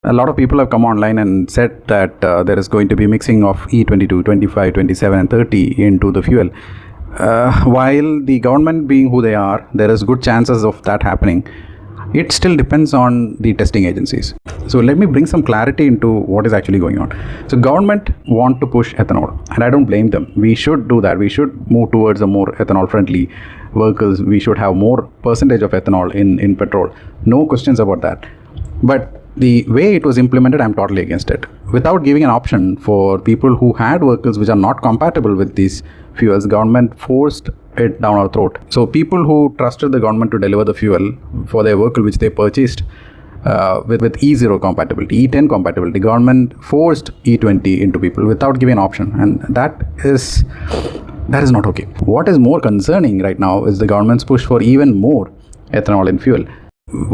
A lot of people have come online and said that there is going to be mixing of E22, 25, 27 and 30 into the fuel. While the government being who they are, there is good chances of that happening. It still depends on the testing agencies. So let me bring some clarity into what is actually going on. So government want to push ethanol, and I don't blame them. We should do that. We should move towards a more ethanol friendly vehicles. We should have more percentage of ethanol in petrol. No questions about that. But the way it was implemented, I'm totally against it. Without giving an option for people who had vehicles which are not compatible with these fuels, government forced it down our throat. So people who trusted the government to deliver the fuel for their vehicle which they purchased with E0 compatibility, E10 compatibility, government forced E20 into people without giving an option, and that is not okay. What is more concerning right now is the government's push for even more ethanol in fuel.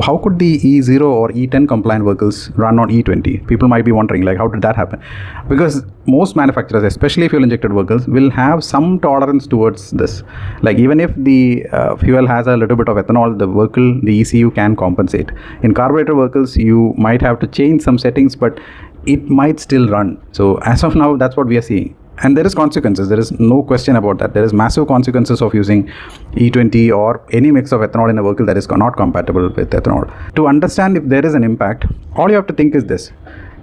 How could the E0 or E10 compliant vehicles run on E20? People might be wondering, like, how did that happen? Because most manufacturers, especially fuel injected vehicles, will have some tolerance towards this. Like, even if the fuel has a little bit of ethanol, the vehicle, the ECU can compensate. In carburetor vehicles, you might have to change some settings, but it might still run. So as of now, that's what we are seeing. And there is consequences. There is no question about that. There is massive consequences of using E20 or any mix of ethanol in a vehicle that is not compatible with ethanol. To understand if there is an impact, all you have to think is this.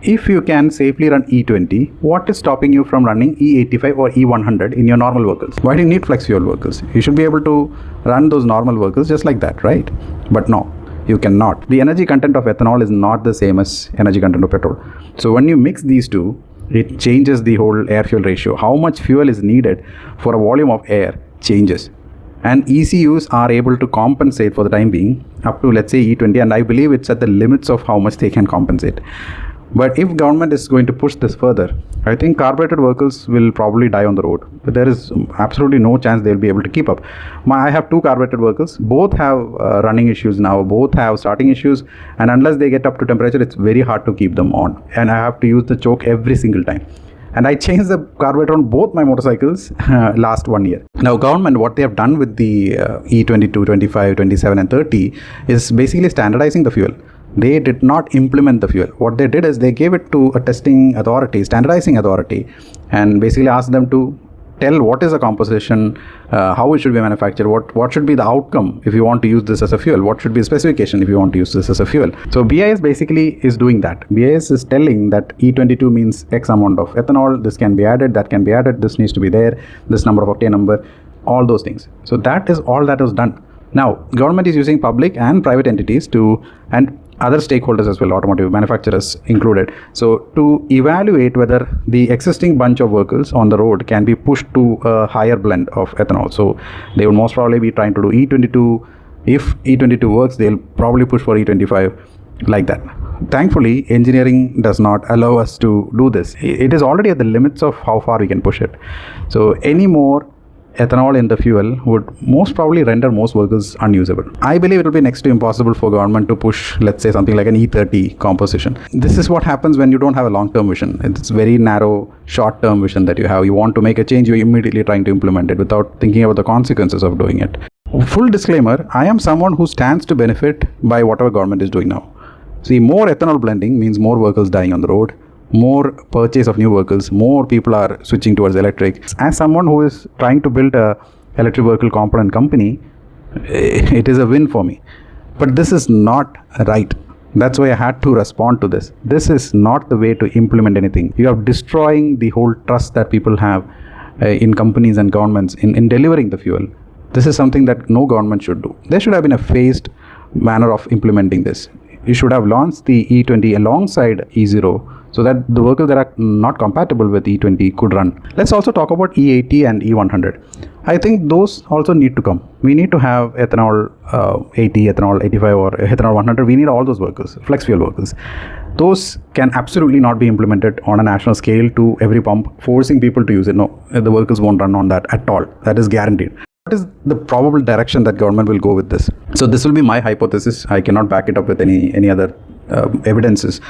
If you can safely run E20, what is stopping you from running E85 or E100 in your normal vehicles? Why do you need flex fuel vehicles? You should be able to run those normal vehicles just like that, right? But no, you cannot. The energy content of ethanol is not the same as energy content of petrol. So when you mix these two, it changes the whole air-fuel ratio. How much fuel is needed for a volume of air changes. And ECUs are able to compensate for the time being up to, let's say, E20, and I believe it's at the limits of how much they can compensate. But if government is going to push this further, I think carbureted vehicles will probably die on the road. But there is absolutely no chance they'll be able to keep up. I have two carbureted vehicles. Both have running issues now. Both have starting issues. And unless they get up to temperature, it's very hard to keep them on. And I have to use the choke every single time. And I changed the carburetor on both my motorcycles last 1 year. Now, government, what they have done with the E22, 25, 27 and 30 is basically standardizing the fuel. They did not implement the fuel. What they did is they gave it to a testing authority, standardizing authority, and basically asked them to tell what is the composition, how it should be manufactured, what should be the outcome if you want to use this as a fuel, what should be the specification if you want to use this as a fuel. So BIS basically is doing that. BIS is telling that E22 means X amount of ethanol, this can be added, that can be added, this needs to be there, this number of octane number, all those things. So that is all that was done. Now, government is using public and private entities and other stakeholders as well, automotive manufacturers included, so to evaluate whether the existing bunch of vehicles on the road can be pushed to a higher blend of ethanol. So they will most probably be trying to do E22. If E22 works, they'll probably push for E25, like that. Thankfully, engineering does not allow us to do this. It is already at the limits of how far we can push it. So any more ethanol in the fuel would most probably render most vehicles unusable. I believe it will be next to impossible for government to push, let's say, something like an E30 composition. This is what happens when you don't have a long-term vision. It's very narrow, short-term vision that you have. You want to make a change, you're immediately trying to implement it without thinking about the consequences of doing it. Full disclaimer, I am someone who stands to benefit by whatever government is doing now. See, more ethanol blending means more vehicles dying on the road, more purchase of new vehicles, more people are switching towards electric. As someone who is trying to build a electric vehicle component company, it is a win for me. But this is not right. That's why I had to respond to this. This is not the way to implement anything. You are destroying the whole trust that people have in companies and governments in delivering the fuel. This is something that no government should do. There should have been a phased manner of implementing this. You should have launched the E20 alongside E0 so that the vehicles that are not compatible with E20 could run. Let's also talk about E80 and E100. I think those also need to come. We need to have ethanol 80, ethanol 85 or ethanol 100. We need all those vehicles, flex fuel vehicles. Those can absolutely not be implemented on a national scale to every pump, forcing people to use it. No, the vehicles won't run on that at all. That is guaranteed. What is the probable direction that government will go with this? So this will be my hypothesis. I cannot back it up with any other evidences.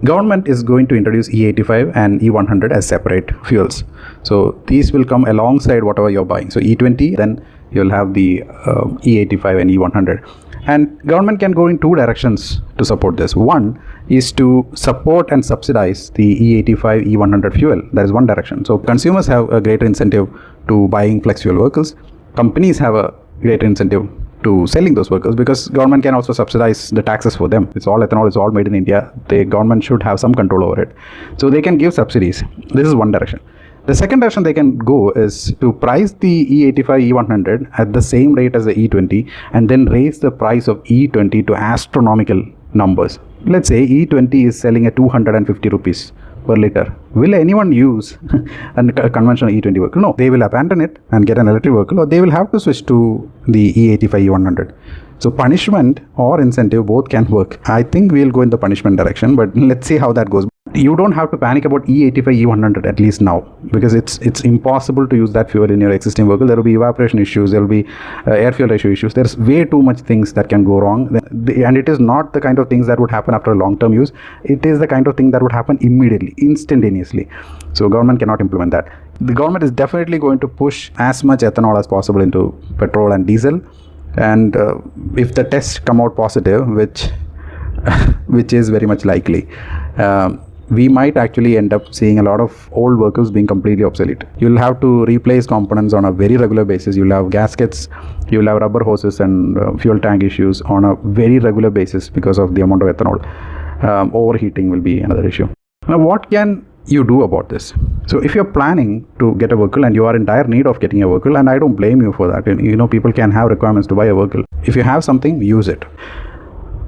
Government is going to introduce E85 and E100 as separate fuels. So these will come alongside whatever you're buying. So E20, then you'll have the E85 and E100. And government can go in two directions to support this. One is to support and subsidize the E85, E100 fuel. That is one direction. So consumers have a greater incentive to buying flex fuel vehicles. Companies have a greater incentive to selling those vehicles, because government can also subsidize the taxes for them. It's all ethanol, it's all made in India. The government should have some control over it. So they can give subsidies. This is one direction. The second direction they can go is to price the E85, E100 at the same rate as the E20 and then raise the price of E20 to astronomical numbers. Let's say E20 is selling at 250 rupees per liter. Will anyone use a conventional E20 vehicle? No, they will abandon it and get an electric vehicle, or they will have to switch to the E85, E100. So punishment or incentive, both can work. I think we'll go in the punishment direction, but let's see how that goes. You don't have to panic about E85, E100 at least now, because it's impossible to use that fuel in your existing vehicle. There will be evaporation issues, there will be air fuel ratio issues. There's way too much things that can go wrong, and it is not the kind of things that would happen after a long-term use. It is the kind of thing that would happen immediately, instantaneously. So government cannot implement that. The government is definitely going to push as much ethanol as possible into petrol and diesel, and if the tests come out positive, which is very much likely, we might actually end up seeing a lot of old vehicles being completely obsolete. You'll have to replace components on a very regular basis. You'll have gaskets, you'll have rubber hoses and fuel tank issues on a very regular basis because of the amount of ethanol. Overheating will be another issue. Now, what can you do about this? So if you're planning to get a vehicle and you are in dire need of getting a vehicle, and I don't blame you for that, you know, people can have requirements to buy a vehicle. If you have something, use it.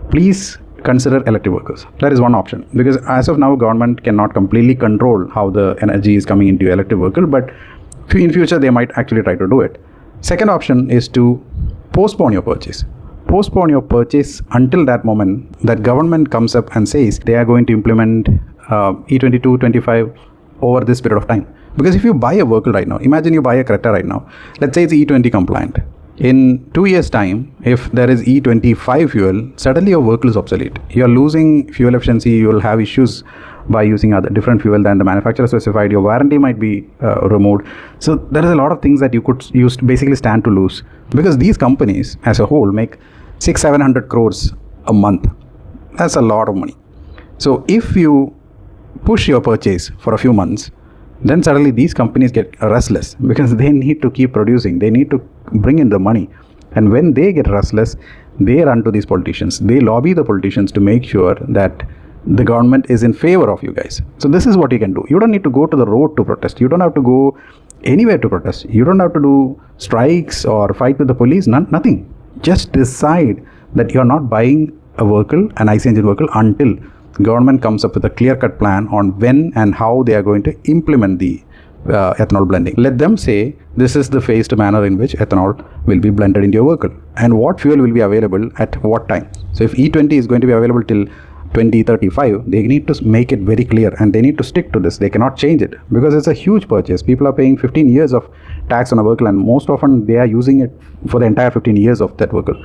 Please consider electric vehicles. That is one option, because as of now, government cannot completely control how the energy is coming into your electric vehicle, but in future they might actually try to do it. Second option is to postpone your purchase. Postpone your purchase until that moment that government comes up and says they are going to implement E22, 25 over this period of time. Because if you buy a vehicle right now, imagine you buy a Creta right now, let's say it's E20 compliant. In 2 years' time, if there is E25 fuel, suddenly your vehicle is obsolete. You're losing fuel efficiency, you'll have issues by using other different fuel than the manufacturer specified. Your warranty might be removed. So there is a lot of things that you could use to basically stand to lose, because these companies as a whole make 600-700 crores a month. That's a lot of money. So if you push your purchase for a few months, then suddenly these companies get restless, because they need to keep producing, they need to bring in the money, and when they get restless, they run to these politicians, they lobby the politicians to make sure that the government is in favor of you guys. So this is what you can do. You don't need to go to the road to protest, you don't have to go anywhere to protest, you don't have to do strikes or fight with the police, nothing. Just decide that you're not buying a vehicle, an IC engine vehicle, until government comes up with a clear-cut plan on when and how they are going to implement the ethanol blending. Let them say this is the phased manner in which ethanol will be blended into your vehicle, and what fuel will be available at what time. So if E20 is going to be available till 2035, they need to make it very clear, and they need to stick to this. They cannot change it, because it's a huge purchase. People are paying 15 years of tax on a vehicle, and most often they are using it for the entire 15 years of that vehicle.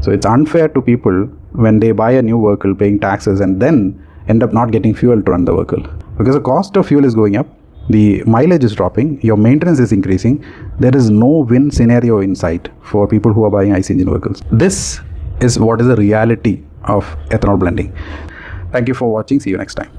So it's unfair to people when they buy a new vehicle paying taxes and then end up not getting fuel to run the vehicle, because the cost of fuel is going up, the mileage is dropping, your maintenance is increasing. There is no win scenario in sight for people who are buying IC engine vehicles. This is what is the reality of ethanol blending. Thank you for watching. See you next time.